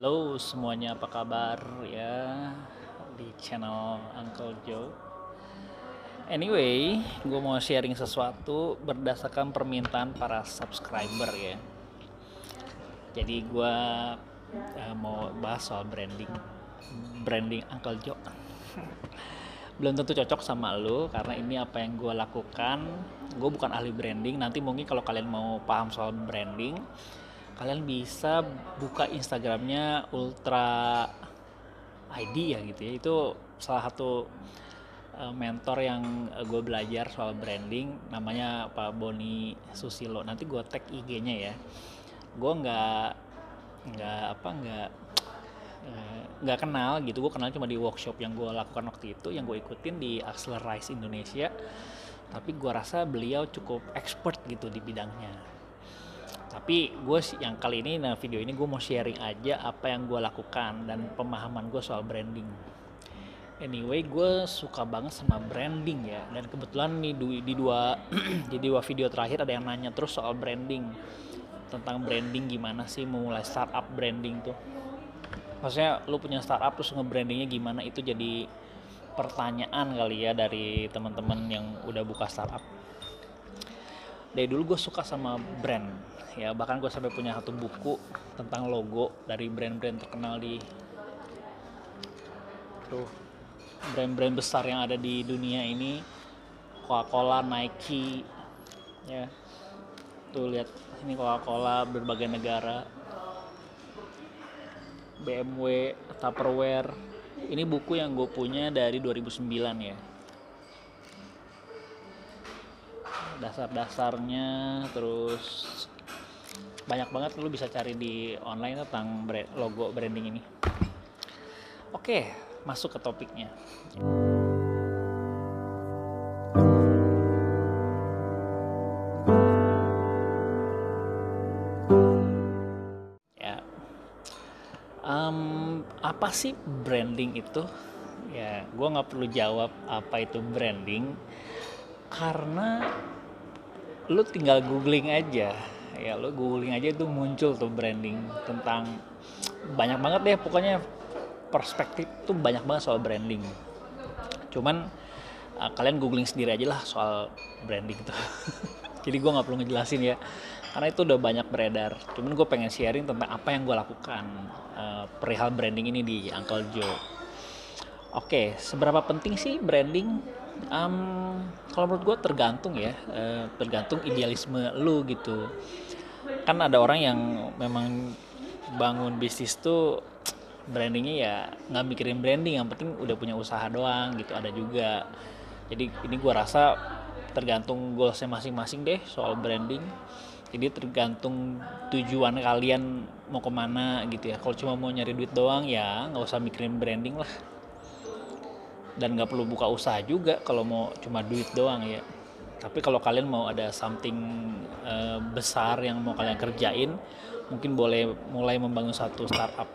Halo semuanya, apa kabar ya di channel Uncle Joe. Anyway, gue mau sharing sesuatu berdasarkan permintaan para subscriber ya. Jadi gue mau bahas soal branding Uncle Joe. Belum tentu cocok sama lo karena ini apa yang gue lakukan. Gue bukan ahli branding. Nanti mungkin kalau kalian mau paham soal branding, kalian bisa buka Instagramnya Ultra ID ya gitu ya. Itu salah satu mentor yang gue belajar soal branding, namanya Pak Boni Susilo. Nanti gue tag IG-nya ya. Gue nggak kenal gitu. Gue kenal cuma di workshop yang gue lakukan waktu itu, yang gue ikutin di Accelerize Indonesia. Tapi gue rasa beliau cukup expert gitu di bidangnya. Tapi gue yang kali ini, video ini gue mau sharing aja apa yang gue lakukan dan pemahaman gue soal branding. Anyway, gue suka banget sama branding ya, dan kebetulan nih di dua di dua video terakhir ada yang nanya terus soal branding, tentang branding gimana sih memulai startup branding tuh. Maksudnya lu punya startup terus nge-brandingnya gimana, itu jadi pertanyaan kali ya dari teman-teman yang udah buka startup. Dari dulu gue suka sama brand ya, bahkan gue sampai punya satu buku tentang logo dari brand-brand terkenal di brand-brand besar yang ada di dunia ini. Coca-Cola, Nike ya, tuh lihat ini Coca-Cola berbagai negara, BMW, Tupperware. Ini buku yang gue punya dari 2009 ya, dasar-dasarnya. Terus banyak banget, lu bisa cari di online tentang logo branding ini. Oke, masuk ke topiknya. Ya, apa sih branding itu? Ya, gue nggak perlu jawab apa itu branding karena lu tinggal googling aja ya. Lu googling aja itu muncul tuh branding, tentang banyak banget deh pokoknya. Perspektif tuh banyak banget soal branding. Cuman kalian googling sendiri aja lah soal branding tuh. Jadi gue nggak perlu ngejelasin ya, karena itu udah banyak beredar. Cuman gue pengen sharing tentang apa yang gue lakukan perihal branding ini di Uncle Joe. Oke, seberapa penting sih branding? Kalau menurut gue tergantung ya, tergantung idealisme lu gitu. Kan ada orang yang memang bangun bisnis tuh brandingnya ya nggak mikirin branding, yang penting udah punya usaha doang gitu, ada juga. Jadi ini gue rasa tergantung goalsnya masing-masing deh soal branding. Jadi tergantung tujuan kalian mau kemana gitu ya. Kalau cuma mau nyari duit doang ya nggak usah mikirin branding lah, dan nggak perlu buka usaha juga kalau mau cuma duit doang ya. Tapi kalau kalian mau ada something besar yang mau kalian kerjain, mungkin boleh mulai membangun satu startup.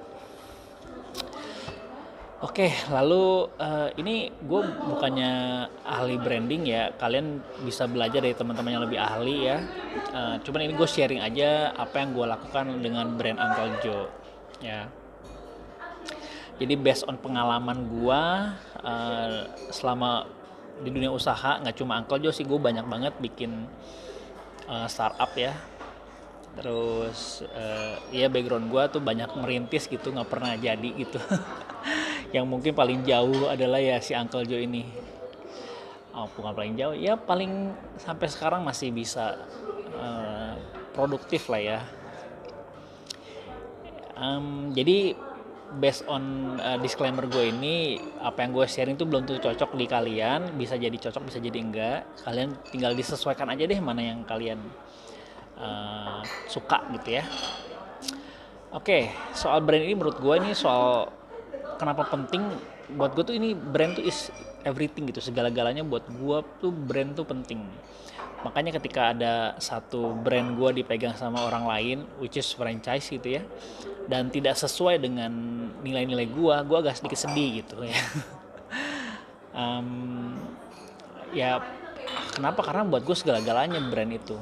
Oke, lalu ini gue bukannya ahli branding ya, kalian bisa belajar dari teman-teman yang lebih ahli ya. Cuman ini gue sharing aja apa yang gue lakukan dengan brand Uncle Joe ya. Jadi based on pengalaman gue selama di dunia usaha, nggak cuma Uncle Joe sih, gue banyak banget bikin startup ya. Terus ya background gue tuh banyak merintis gitu, nggak pernah jadi gitu. Yang mungkin paling jauh adalah ya si Uncle Joe ini. Bukan paling jauh ya, paling sampai sekarang masih bisa produktif lah ya. Jadi based on disclaimer gue ini, apa yang gue sharing tuh belum tentu cocok di kalian. Bisa jadi cocok, bisa jadi enggak. Kalian tinggal disesuaikan aja deh mana yang kalian suka gitu ya. Oke, soal brand ini menurut gue ini soal kenapa penting buat gue tuh. Ini brand tuh is everything gitu, segala-galanya buat gue tuh brand tuh penting. Makanya ketika ada satu brand gue dipegang sama orang lain, which is franchise gitu ya, dan tidak sesuai dengan nilai-nilai gue agak sedikit sedih gitu ya. Ya kenapa? Karena buat gue segala-galanya brand itu.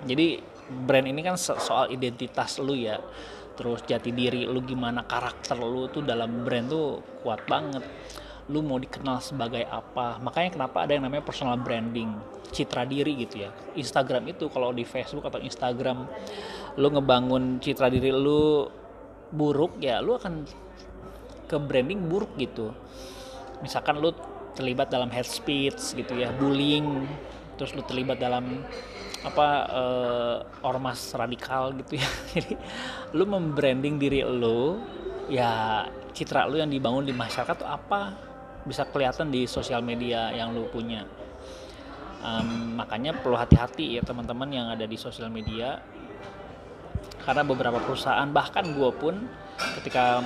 Jadi brand ini kan soal identitas lu ya, terus jati diri lu gimana, karakter lu tuh dalam brand tuh kuat banget. Lu mau dikenal sebagai apa, makanya kenapa ada yang namanya personal branding, citra diri gitu ya. Instagram itu, kalau di Facebook atau Instagram lu ngebangun citra diri lu buruk, ya lu akan ke branding buruk gitu. Misalkan lu terlibat dalam hate speech gitu ya, bullying, terus lu terlibat dalam ormas radikal gitu ya. Jadi lu membranding diri lu, ya citra lu yang dibangun di masyarakat tuh apa, bisa kelihatan di sosial media yang lu punya. Makanya perlu hati-hati ya teman-teman yang ada di sosial media, karena beberapa perusahaan, bahkan gue pun ketika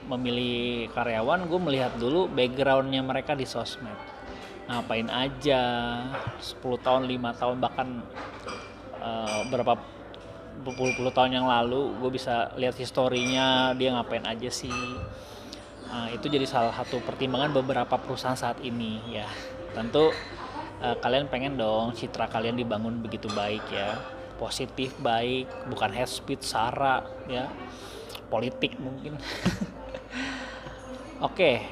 memilih karyawan, gue melihat dulu backgroundnya mereka di sosmed, ngapain aja 10 tahun, 5 tahun, bahkan berapa puluh tahun yang lalu gue bisa lihat historinya dia ngapain aja sih. Itu jadi salah satu pertimbangan beberapa perusahaan saat ini ya. Tentu kalian pengen dong citra kalian dibangun begitu baik ya, positif, baik, bukan hate speech, sara ya, politik mungkin. Oke,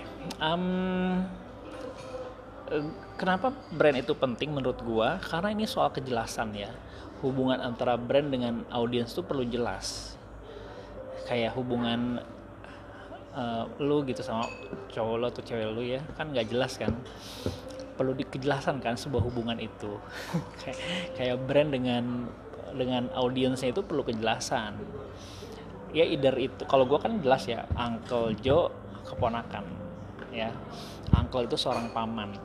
kenapa brand itu penting menurut gua? Karena ini soal kejelasan ya. Hubungan antara brand dengan audiens tuh perlu jelas. Kayak hubungan lu gitu sama cowok lu atau cewek lu ya, kan nggak jelas kan. Perlu dikejelasan kan sebuah hubungan itu. kayak brand dengan audiensnya itu perlu kejelasan. Ya either itu, kalau gua kan jelas ya, Uncle Joe keponakan ya. Uncle itu seorang paman,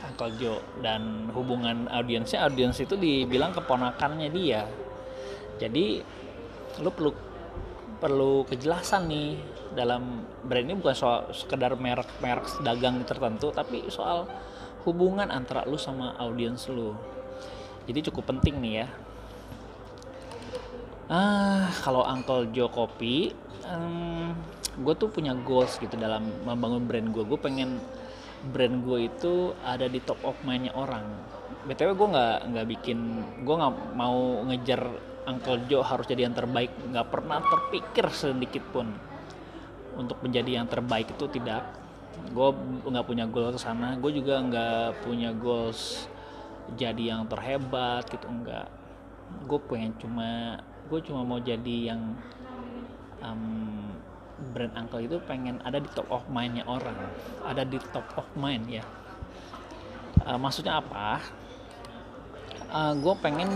Uncle Joe, dan hubungan audiens itu dibilang keponakannya dia. Jadi lu perlu kejelasan nih dalam brand ini, bukan soal sekedar merek dagang tertentu, tapi soal hubungan antara lu sama audiens lu. Jadi cukup penting nih ya. Kalau Uncle Joe Kopi, gue tuh punya goals gitu dalam membangun brand gue. Gue pengen brand gue itu ada di top of mind-nya orang. BTW gue nggak mau ngejar Uncle Joe harus jadi yang terbaik. Nggak pernah terpikir sedikit pun untuk menjadi yang terbaik, itu tidak. Gue nggak punya goal ke sana. Gue juga nggak punya goals jadi yang terhebat gitu, enggak. Gue cuma mau jadi yang brand Uncle itu pengen ada di top of mind-nya orang, ada di top of mind ya. Maksudnya apa? Gue pengen,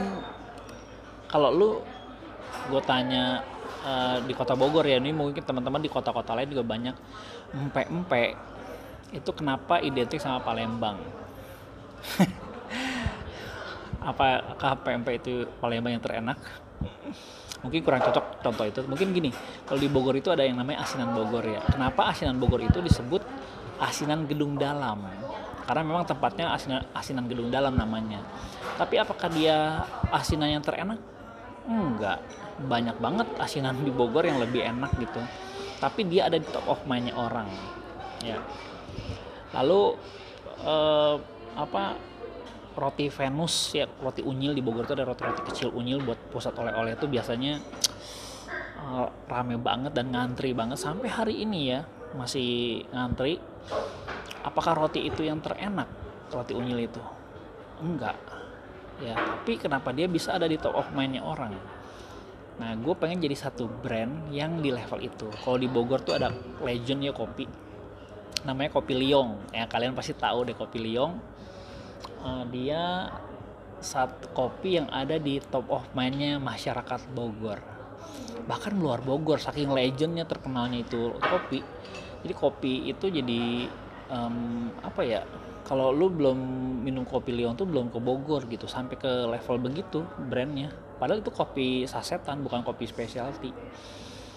kalau gue tanya di kota Bogor ya, ini mungkin teman-teman di kota-kota lain juga banyak, empek-empek itu kenapa identik sama Palembang? Apakah pempek itu Palembang yang terenak? Mungkin kurang cocok contoh itu. Mungkin gini, kalau di Bogor itu ada yang namanya asinan Bogor ya. Kenapa asinan Bogor itu disebut asinan gedung dalam? Karena memang tempatnya asinan gedung dalam namanya. Tapi apakah dia asinan yang terenak? Enggak. Banyak banget asinan di Bogor yang lebih enak gitu. Tapi dia ada di top of mind-nya orang. Ya. Lalu roti Venus ya, roti unyil di Bogor itu ada roti kecil unyil buat pusat oleh-oleh, itu biasanya rame banget dan ngantri banget sampai hari ini ya, masih ngantri. Apakah roti itu yang terenak, roti unyil itu? Enggak ya, tapi kenapa dia bisa ada di top of mind-nya orang? Nah, gue pengen jadi satu brand yang di level itu. Kalau di Bogor tuh ada legend ya kopi, namanya Kopi Liong ya, kalian pasti tahu deh Kopi Liong. Dia satu kopi yang ada di top of mind-nya masyarakat Bogor, bahkan luar Bogor, saking legendnya, terkenalnya itu kopi. Jadi kopi itu jadi kalau lu belum minum Kopi Liong tuh belum ke Bogor gitu, sampai ke level begitu brandnya. Padahal itu kopi sasetan, bukan kopi specialty.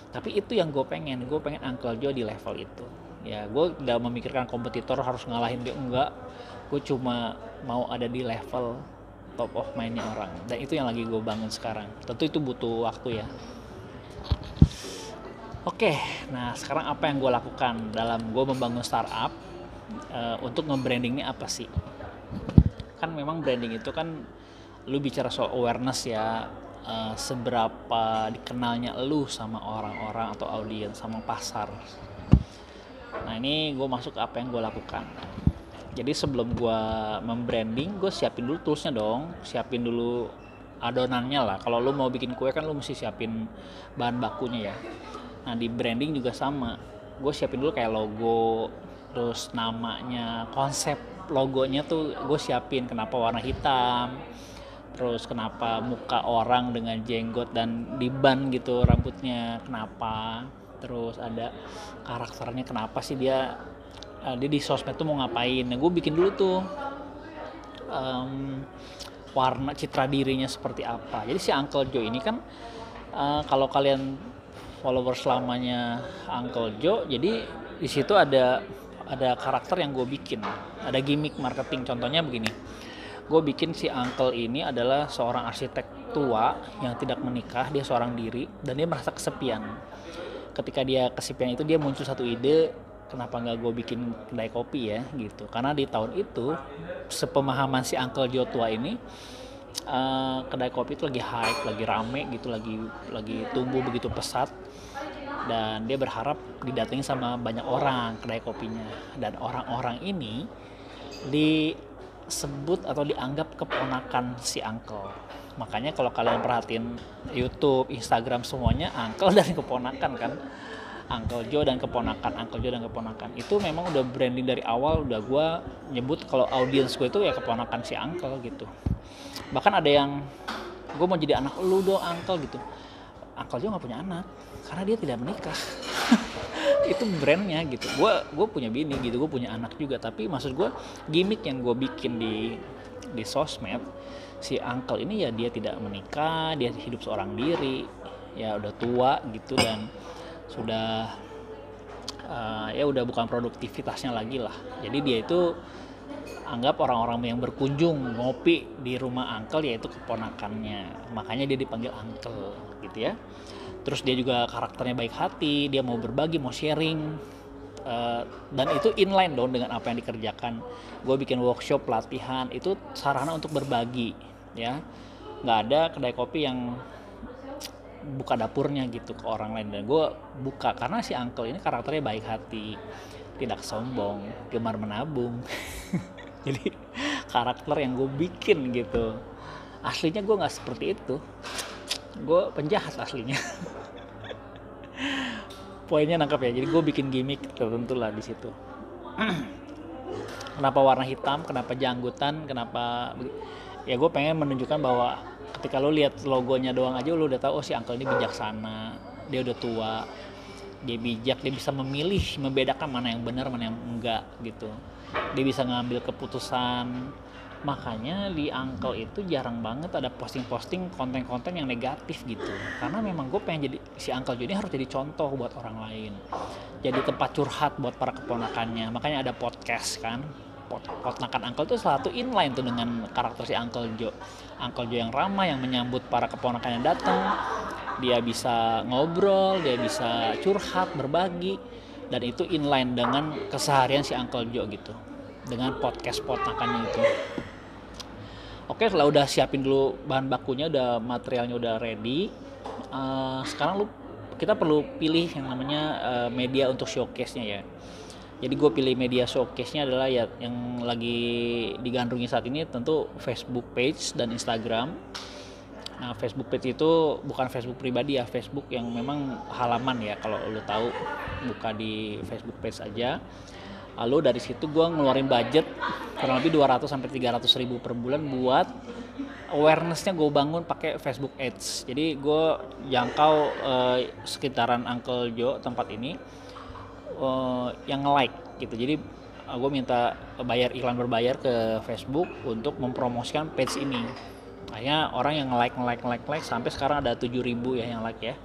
Tapi itu yang gue pengen Uncle Joe di level itu ya. Gue tidak memikirkan kompetitor harus ngalahin dia, enggak. Gue cuma mau ada di level top of mind-nya orang, dan itu yang lagi gue bangun sekarang. Tentu itu butuh waktu ya. Oke, nah sekarang apa yang gue lakukan dalam gue membangun startup? Untuk nge-brandingnya apa sih? Kan memang branding itu kan lu bicara soal awareness ya, seberapa dikenalnya lu sama orang-orang atau audiens, sama pasar. Nah ini gue masuk ke apa yang gue lakukan. Jadi sebelum gue membranding, gue siapin dulu toolsnya dong, siapin dulu adonannya lah. Kalau lu mau bikin kue kan lu mesti siapin bahan bakunya ya. Nah di branding juga sama, gue siapin dulu kayak logo, terus namanya, konsep logonya tuh gue siapin, kenapa warna hitam, terus kenapa muka orang dengan jenggot dan diban gitu rambutnya, kenapa, terus ada karakternya, kenapa sih dia di sosmed tuh mau ngapain. Nah gue bikin dulu tuh warna, citra dirinya seperti apa. Jadi si Uncle Joe ini kan kalau kalian followers lamanya Uncle Joe, jadi di situ ada karakter yang gue bikin, ada gimmick marketing. Contohnya begini, gue bikin si Uncle ini adalah seorang arsitek tua yang tidak menikah, dia seorang diri dan dia merasa kesepian. Ketika dia kesepian itu dia muncul satu ide, kenapa nggak gue bikin kedai kopi ya gitu. Karena di tahun itu sepemahaman si Uncle Joe tua ini, kedai kopi itu lagi hype, lagi rame gitu, lagi tumbuh begitu pesat, dan dia berharap didatangi sama banyak orang kedai kopinya, dan orang-orang ini disebut atau dianggap keponakan si Uncle. Makanya kalau kalian perhatiin YouTube, Instagram, semuanya Uncle dan keponakan kan, Uncle Joe dan keponakan, Uncle Joe dan keponakan. Itu memang udah branding dari awal, udah gue nyebut kalau audiens gue itu ya keponakan si Uncle gitu. Bahkan ada yang, gue mau jadi anak lu dong Uncle gitu. Uncle Joe gak punya anak karena dia tidak menikah. Itu brandnya gitu. Gue punya bini gitu, gue punya anak juga, tapi maksud gue gimmick yang gue bikin di sosmed, si Uncle ini ya dia tidak menikah, dia hidup seorang diri, ya udah tua gitu, dan sudah ya udah bukan produktivitasnya lagi lah. Jadi dia itu anggap orang-orang yang berkunjung ngopi di rumah Uncle yaitu keponakannya, makanya dia dipanggil Uncle gitu ya. Terus dia juga karakternya baik hati, dia mau berbagi, mau sharing, dan itu inline dong dengan apa yang dikerjakan. Gue bikin workshop, pelatihan, itu sarana untuk berbagi ya. Nggak ada kedai kopi yang buka dapurnya gitu ke orang lain, dan gue buka karena si Uncle ini karakternya baik hati, tidak sombong, gemar menabung. Jadi karakter yang gue bikin gitu. Aslinya gue nggak seperti itu, gue penjahat aslinya. Poinnya nangkep ya. Jadi gue bikin gimmick tertentu lah di situ. Kenapa warna hitam, kenapa janggutan, kenapa, ya gue pengen menunjukkan bahwa ketika lo lihat logonya doang aja lo udah tahu, oh si Uncle ini bijaksana, dia udah tua, dia bijak, dia bisa memilih, membedakan mana yang benar mana yang enggak gitu, dia bisa ngambil keputusan. Makanya di Uncle itu jarang banget ada posting-posting konten-konten yang negatif gitu, karena memang gue pengen jadi, si Uncle ini harus jadi contoh buat orang lain, jadi tempat curhat buat para keponakannya. Makanya ada podcast kan, ponakan Uncle tuh selalu inline tuh dengan karakter si Uncle Joe. Uncle Joe yang ramah, yang menyambut para keponakan yang datang. Dia bisa ngobrol, dia bisa curhat, berbagi, dan itu inline dengan keseharian si Uncle Joe gitu, dengan podcast ponakannya itu. Oke, kalau udah siapin dulu bahan bakunya, udah materialnya udah ready, sekarang kita perlu pilih yang namanya media untuk showcase-nya ya. Jadi gue pilih media showcase-nya adalah ya yang lagi digandrungi saat ini tentu Facebook page dan Instagram. Nah, Facebook page itu bukan Facebook pribadi ya, Facebook yang memang halaman ya, kalau lo tahu, buka di Facebook page aja. Lalu dari situ gue ngeluarin budget kurang lebih 200-300 ribu per bulan buat awareness-nya gue bangun pakai Facebook Ads. Jadi gue jangkau sekitaran Uncle Joe tempat ini yang nge-like gitu. Jadi gue minta iklan berbayar ke Facebook untuk mempromosikan page ini. Akhirnya orang yang nge-like sampai sekarang ada 7.000 ya yang like ya.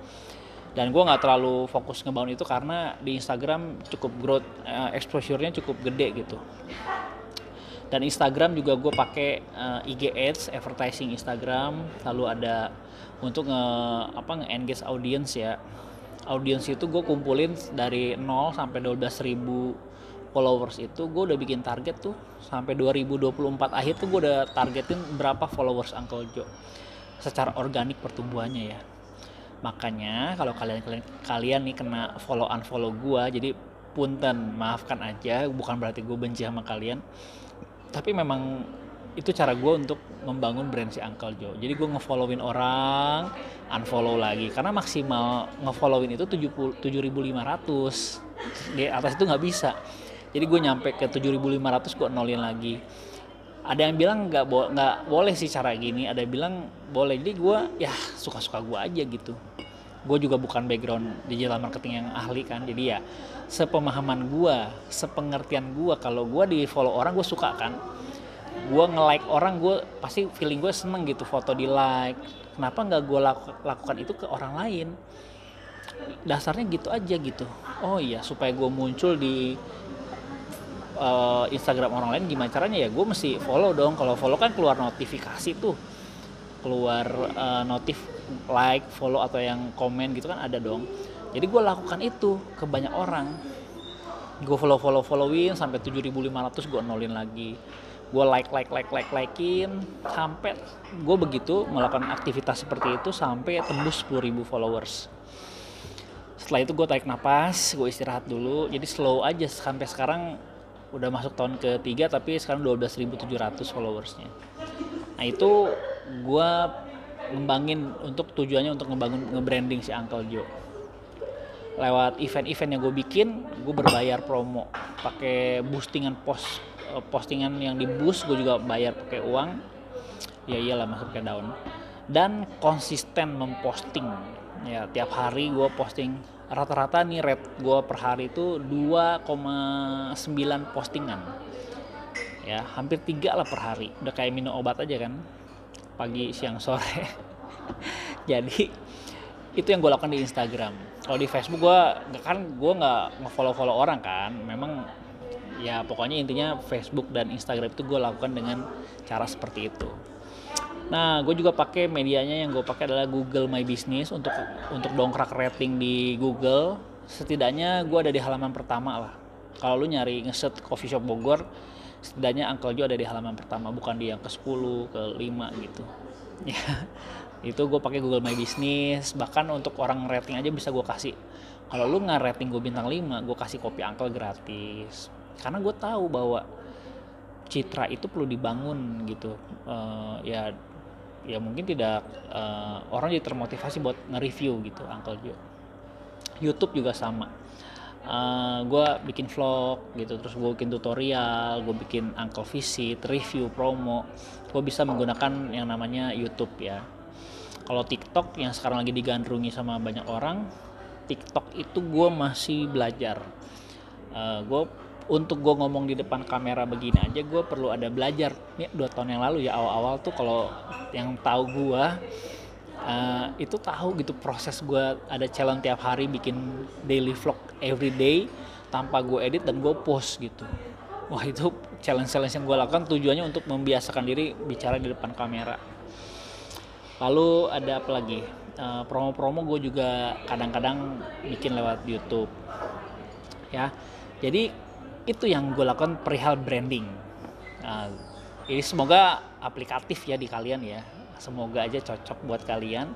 Dan gue nggak terlalu fokus ngebangun itu karena di Instagram cukup growth, exposure-nya cukup gede gitu. Dan Instagram juga gue pakai IG Ads, advertising Instagram. Lalu ada untuk nge-engage audience ya. Audience itu gue kumpulin dari 0 sampai 12.000 followers itu. Gue udah bikin target tuh sampai 2024 akhir tuh gue udah targetin berapa followers Uncle Joe. secara organik pertumbuhannya ya. Makanya kalau kalian nih kena unfollow gue, jadi punten, maafkan aja, bukan berarti gue benci sama kalian, tapi memang itu cara gue untuk membangun brand si Uncle Joe. Jadi gue ngefollowin orang, unfollow lagi, karena maksimal ngefollowin itu 7.500, di atas itu nggak bisa. Jadi gue nyampe ke 7.500 gue nolin lagi. Ada yang bilang nggak boleh sih cara gini, ada yang bilang boleh. Jadi gue ya suka-suka gue aja gitu. Gue juga bukan background digital marketing yang ahli kan, jadi ya sepemahaman gue, sepengertian gue, kalau gue di follow orang gue suka kan, gue nge-like orang, gue pasti feeling gue seneng gitu, foto di like. Kenapa nggak gue lakukan itu ke orang lain? Dasarnya gitu aja gitu. Oh iya, supaya gue muncul di Instagram orang lain, gimana caranya ya? Gue mesti follow dong. Kalau follow kan keluar notifikasi tuh, keluar notif like, follow atau yang komen gitu kan ada dong. Jadi gue lakukan itu ke banyak orang. Gue followin sampai 7.500 gue nolin lagi. Gue likein sampai gue begitu melakukan aktivitas seperti itu sampai tembus 10.000 followers. Setelah itu gue tarik napas, gue istirahat dulu. Jadi slow aja sampai sekarang udah masuk tahun ketiga, tapi sekarang 12.700 followersnya. Nah itu gue ngembangin untuk tujuannya untuk nge-branding si Uncle Joe. Lewat event-event yang gue bikin, gue berbayar promo, pakai postingan yang di boost, gue juga bayar pakai uang. Ya iyalah, masuk ke daun. Dan konsisten memposting. Ya tiap hari gue posting. Rata-rata nih rate gue per hari itu 2,9 postingan. Ya hampir 3 lah per hari. Udah kayak minum obat aja kan, pagi, siang, sore. Jadi itu yang gue lakukan di Instagram. Kalau di Facebook gue nggak nge-follow orang kan. Memang ya pokoknya intinya Facebook dan Instagram itu gue lakukan dengan cara seperti itu. Nah, gue juga pakai medianya, yang gue pakai adalah Google My Business untuk dongkrak rating di Google. Setidaknya gue ada di halaman pertama lah. Kalau lu nyari ngeset coffee shop Bogor, setidaknya Uncle Joe ada di halaman pertama, bukan di yang ke-10, ke-5 gitu. Ya, itu gue pakai Google My Business. Bahkan untuk orang rating aja bisa gue kasih. Kalau lu nggak rating gue bintang 5, gue kasih kopi Uncle gratis. Karena gue tahu bahwa citra itu perlu dibangun gitu. Ya mungkin tidak orang jadi termotivasi buat nge-review gitu Uncle Joe. YouTube juga sama. Gue bikin vlog gitu, terus gue bikin tutorial, gue bikin Uncle visit, review, promo. Gue bisa menggunakan yang namanya YouTube ya. Kalau TikTok yang sekarang lagi digandrungi sama banyak orang, TikTok itu gue masih belajar. Untuk gue ngomong di depan kamera begini aja gue perlu ada belajar. Ini 2 tahun yang lalu ya, awal-awal tuh kalau yang tahu gue itu tahu gitu proses gue ada challenge tiap hari bikin daily vlog every day tanpa gue edit dan gue post gitu. Wah itu challenge yang gue lakukan tujuannya untuk membiasakan diri bicara di depan kamera. Lalu ada apa lagi? Promo-promo gue juga kadang-kadang bikin lewat YouTube ya. Jadi itu yang gue lakukan perihal branding. Ini semoga aplikatif ya di kalian ya. Semoga aja cocok buat kalian.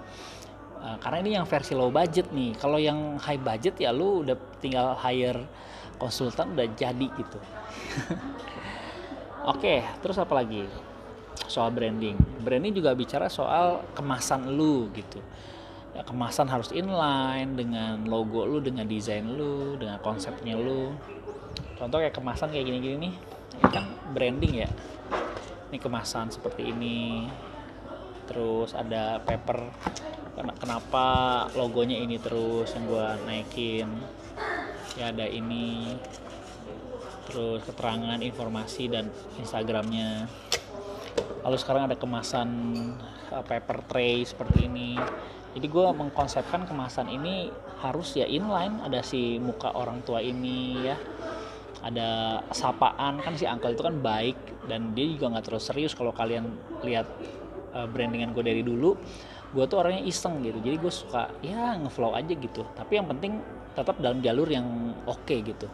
Karena ini yang versi low budget nih. Kalau yang high budget ya lu udah tinggal hire konsultan udah jadi gitu. Oke, terus apa lagi? Soal branding. Branding juga bicara soal kemasan lu gitu. Ya, kemasan harus inline dengan logo lu, dengan desain lu, dengan konsepnya lu. Contoh kayak kemasan kayak gini-gini nih, ini kan branding ya. Ini kemasan seperti ini. Terus ada paper. Kenapa logonya ini terus yang gue naikin? Ya ada ini. Terus keterangan, informasi dan Instagramnya. Lalu sekarang ada kemasan paper tray seperti ini. Jadi gue mengkonsepkan kemasan ini harus ya inline. Ada si muka orang tua ini ya. Ada sapaan, kan si Uncle itu kan baik dan dia juga nggak terlalu serius. Kalau kalian lihat brandingan gue dari dulu, gue tuh orangnya iseng gitu, jadi gue suka ya ngevlog aja gitu, tapi yang penting tetap dalam jalur yang oke gitu.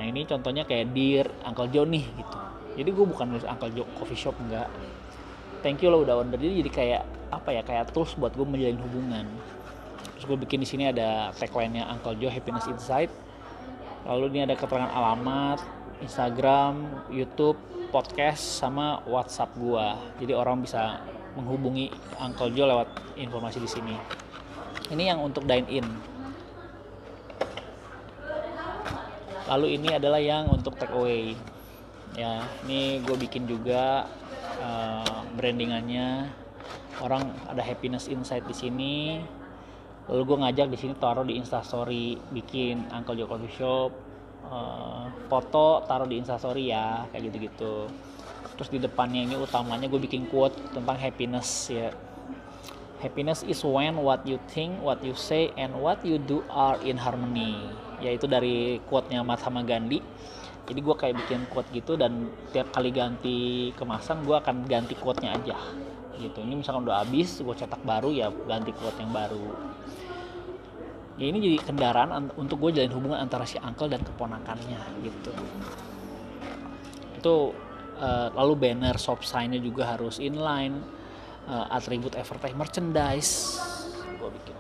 Nah ini contohnya kayak Dear Uncle Joe nih gitu, jadi gue bukan nulis Uncle Joe Coffee Shop, enggak, thank you lo udah order. Jadi kayak apa ya, kayak tools buat gue menjalin hubungan. Terus gue bikin di sini ada tagline-nya Uncle Joe Happiness Inside. Lalu ini ada keterangan alamat, Instagram, YouTube, podcast, sama WhatsApp gue. Jadi orang bisa menghubungi Uncle Joe lewat informasi di sini. Ini yang untuk dine in. Lalu ini adalah yang untuk take away. Ya, ini gue bikin juga brandingannya. Orang ada Happiness Inside di sini. Lalu gue ngajak di sini taruh di Instastory, bikin Uncle Joe Coffee Shop, foto taruh di Instastory ya, kayak gitu-gitu. Terus di depannya ini utamanya gue bikin quote tentang happiness ya. Happiness is when what you think, what you say, and what you do are in harmony. Yaitu dari quote-nya Mahatma Gandhi. Jadi gue kayak bikin quote gitu, dan tiap kali ganti kemasan gue akan ganti quote-nya aja. Gitu. Ini misalkan udah habis, gue cetak baru ya ganti quote yang baru. Ya ini jadi kendaraan untuk gue jalin hubungan antara si uncle dan keponakannya gitu. Itu lalu banner, shop sign-nya juga harus inline, atribut advertise, merchandise gue bikin.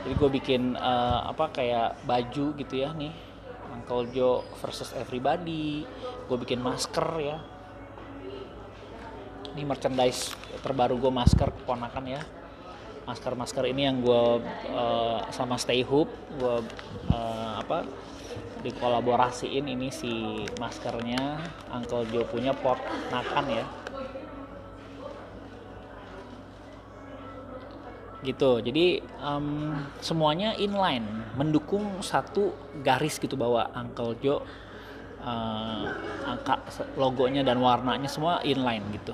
Jadi gue bikin kayak baju gitu ya nih, Uncle Joe versus everybody. Gue bikin masker ya. Ini merchandise terbaru gue, masker keponakan ya. Masker ini yang gue sama Stay Hoop gue dikolaborasiin. Ini si maskernya Uncle Joe punya, ponakan ya. Gitu. Jadi semuanya inline, mendukung satu garis gitu, bahwa Uncle Joe angka logonya dan warnanya semua inline gitu.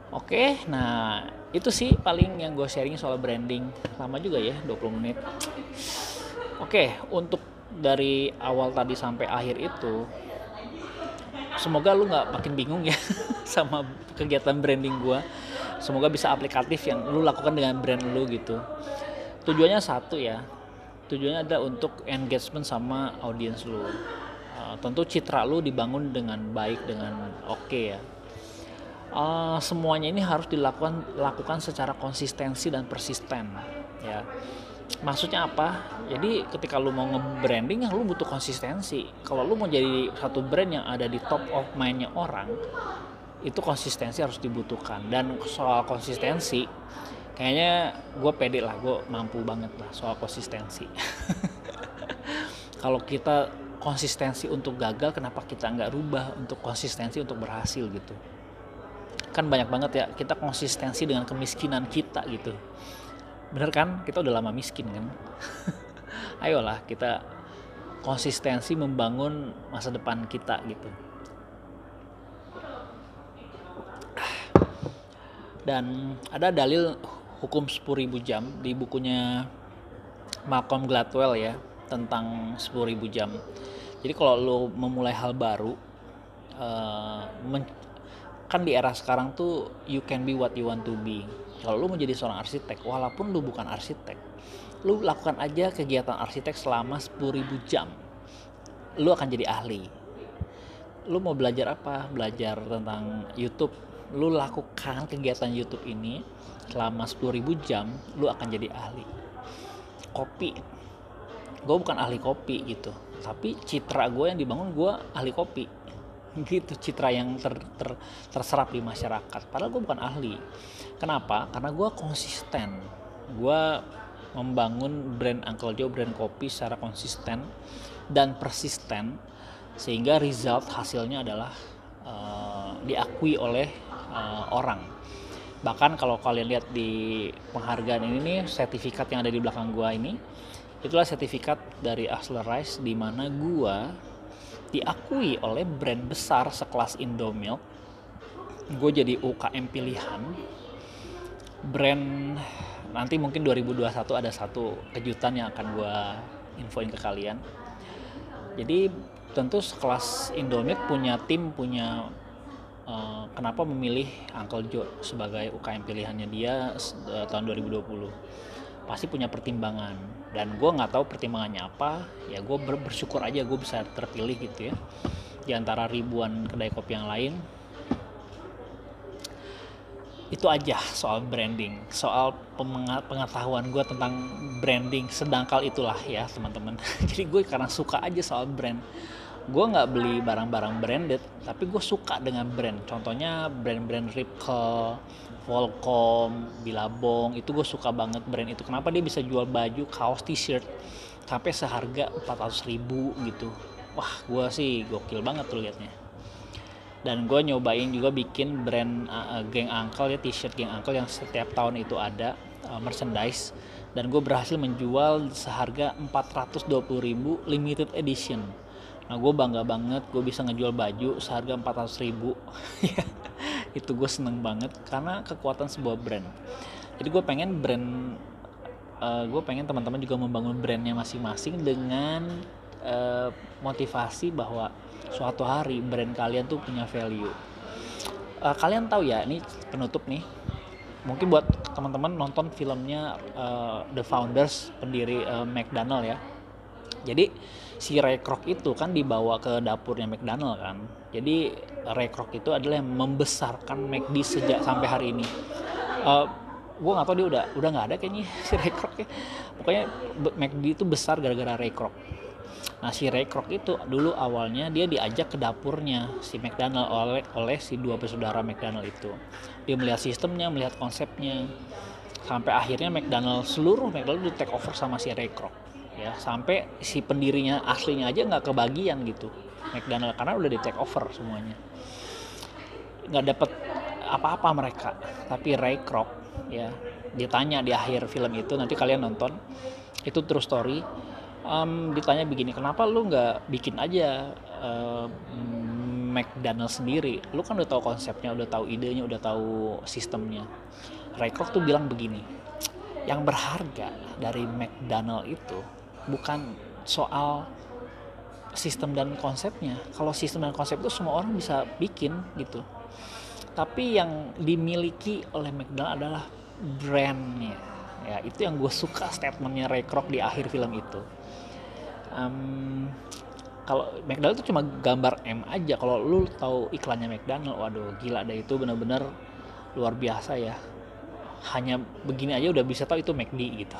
Oke, nah itu sih paling yang gue sharing soal branding. Lama juga ya, 20 menit. Oke, untuk dari awal tadi sampai akhir itu, semoga lu gak makin bingung ya sama kegiatan branding gue. Semoga bisa aplikatif yang lu lakukan dengan brand lu gitu. Tujuannya satu ya, tujuannya adalah untuk engagement sama audiens lu. Tentu citra lu dibangun dengan baik, dengan oke ya. Semuanya ini harus dilakukan secara konsistensi dan persisten ya. Maksudnya apa? Jadi ketika lu mau nge-branding, lu butuh konsistensi. Kalau lu mau jadi satu brand yang ada di top of mind-nya orang, itu konsistensi harus dibutuhkan. Dan soal konsistensi, kayaknya gue pede lah, gue mampu banget lah soal konsistensi. Kalau kita konsistensi untuk gagal, kenapa kita nggak rubah untuk konsistensi untuk berhasil gitu? Kan banyak banget ya kita konsistensi dengan kemiskinan kita gitu. Bener kan? Kita udah lama miskin kan. Ayolah kita konsistensi membangun masa depan kita gitu. Dan ada dalil hukum 10.000 jam di bukunya Malcolm Gladwell ya, tentang 10.000 jam. Jadi kalau lo memulai hal baru, kan di era sekarang tuh you can be what you want to be. Kalau lu menjadi seorang arsitek, walaupun lu bukan arsitek, lu lakukan aja kegiatan arsitek selama 10.000 jam, lu akan jadi ahli. Lu mau belajar apa? Belajar tentang YouTube, lu lakukan kegiatan YouTube ini selama 10.000 jam, lu akan jadi ahli. Kopi, gue bukan ahli kopi gitu, tapi citra gue yang dibangun, gue ahli kopi gitu, citra yang terserap di masyarakat, padahal gue bukan ahli. Kenapa? Karena gue konsisten, gue membangun brand Uncle Joe, brand kopi secara konsisten dan persisten, sehingga result hasilnya adalah diakui oleh orang. Bahkan kalau kalian lihat di penghargaan ini nih, sertifikat yang ada di belakang gue ini, itulah sertifikat dari Accelerate, di mana gue diakui oleh brand besar sekelas Indomilk. Gue jadi UKM pilihan brand. Nanti mungkin 2021 ada satu kejutan yang akan gue infoin ke kalian. Jadi tentu sekelas Indomilk punya tim, punya kenapa memilih Uncle Joe sebagai UKM pilihannya dia tahun 2020. Pasti punya pertimbangan, dan gue nggak tahu pertimbangannya apa ya. Gue bersyukur aja gue bisa terpilih gitu ya. di antara ribuan kedai kopi yang lain. Itu aja soal branding, soal pengetahuan gue tentang branding sedangkal itulah ya teman-teman. Jadi gue karena suka aja soal brand, gue nggak beli barang-barang branded, tapi gue suka dengan brand. Contohnya brand-brand Ripple, Volcom, Billabong, itu gue suka banget brand itu. Kenapa dia bisa jual baju, kaos, t-shirt sampai seharga 400.000 gitu. Wah, gue sih gokil banget tuh liatnya. Dan gue nyobain juga bikin brand Geng Uncle ya, t-shirt Geng Uncle yang setiap tahun itu ada merchandise, dan gue berhasil menjual seharga 420.000 limited edition. Nah, gue bangga banget gue bisa ngejual baju seharga 400.000. Itu gue seneng banget karena kekuatan sebuah brand. Jadi gue pengen teman-teman juga membangun brandnya masing-masing dengan motivasi bahwa suatu hari brand kalian tuh punya value. Kalian tahu ya, ini penutup nih, mungkin buat teman-teman nonton filmnya The Founders, pendiri McDonald ya. Jadi si Ray Kroc itu kan dibawa ke dapurnya McDonald kan. Jadi Ray Kroc itu adalah yang membesarkan McD sejak sampai hari ini. Gue nggak tahu dia udah nggak ada kayaknya si Ray Kroc ya. Pokoknya McD itu besar gara-gara Ray Kroc. Nah, si Ray Kroc itu dulu awalnya dia diajak ke dapurnya si McDonald oleh si dua bersaudara McDonald itu. Dia melihat sistemnya, melihat konsepnya, sampai akhirnya seluruh McDonald di take over sama si Ray Kroc ya, sampai si pendirinya aslinya aja nggak kebagian gitu McDonald karena udah di take over semuanya, nggak dapet apa-apa mereka. Tapi Ray Kroc ya, ditanya di akhir film itu, nanti kalian nonton, itu true story. Ditanya begini, kenapa lu nggak bikin aja McDonald sendiri? Lu kan udah tahu konsepnya, udah tahu idenya, udah tahu sistemnya. Ray Kroc tuh bilang begini, yang berharga dari McDonald itu bukan soal sistem dan konsepnya. Kalau sistem dan konsep itu semua orang bisa bikin gitu. Tapi yang dimiliki oleh McDonald adalah brandnya. Ya, itu yang gue suka statementnya Ray Kroc di akhir film itu. Kalau McDonald itu cuma gambar M aja. Kalau lu tahu iklannya McDonald, waduh gila deh, itu benar-benar luar biasa ya. Hanya begini aja udah bisa tahu itu McD gitu.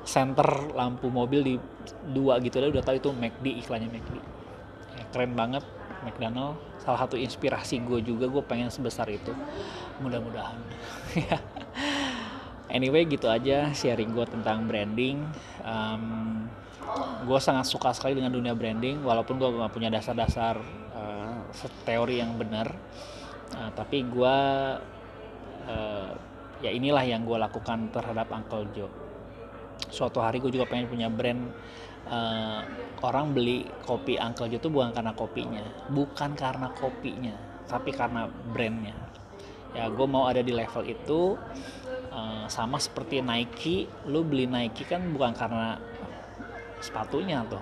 Center lampu mobil di 2 gitu udah tahu itu McD, iklannya McD. Ya, keren banget McDonald. Salah satu inspirasi gue juga, gue pengen sebesar itu. Mudah-mudahan. Anyway, gitu aja sharing gue tentang branding. Gue sangat suka sekali dengan dunia branding, walaupun gue gak punya dasar-dasar teori yang benar, tapi gue ya inilah yang gue lakukan terhadap Uncle Joe. Suatu hari gue juga pengen punya brand. Orang beli kopi Uncle Joe itu bukan karena kopinya, bukan karena kopinya, tapi karena brandnya. Ya, gue mau ada di level itu. Sama seperti Nike, lu beli Nike kan bukan karena sepatunya tuh.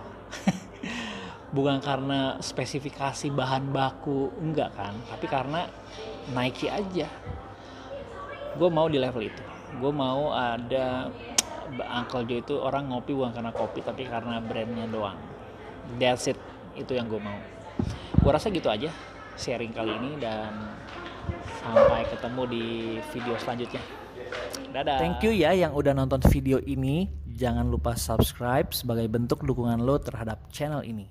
Bukan karena spesifikasi bahan baku, enggak kan, tapi karena Nike aja. Gue mau di level itu. Gue mau ada Uncle Joe itu orang ngopi bukan karena kopi, tapi karena brandnya doang. That's it, itu yang gue mau. Gue rasa gitu aja sharing kali ini, dan sampai ketemu di video selanjutnya. Dadah. Thank you ya yang udah nonton video ini. Jangan lupa subscribe sebagai bentuk dukungan lo terhadap channel ini.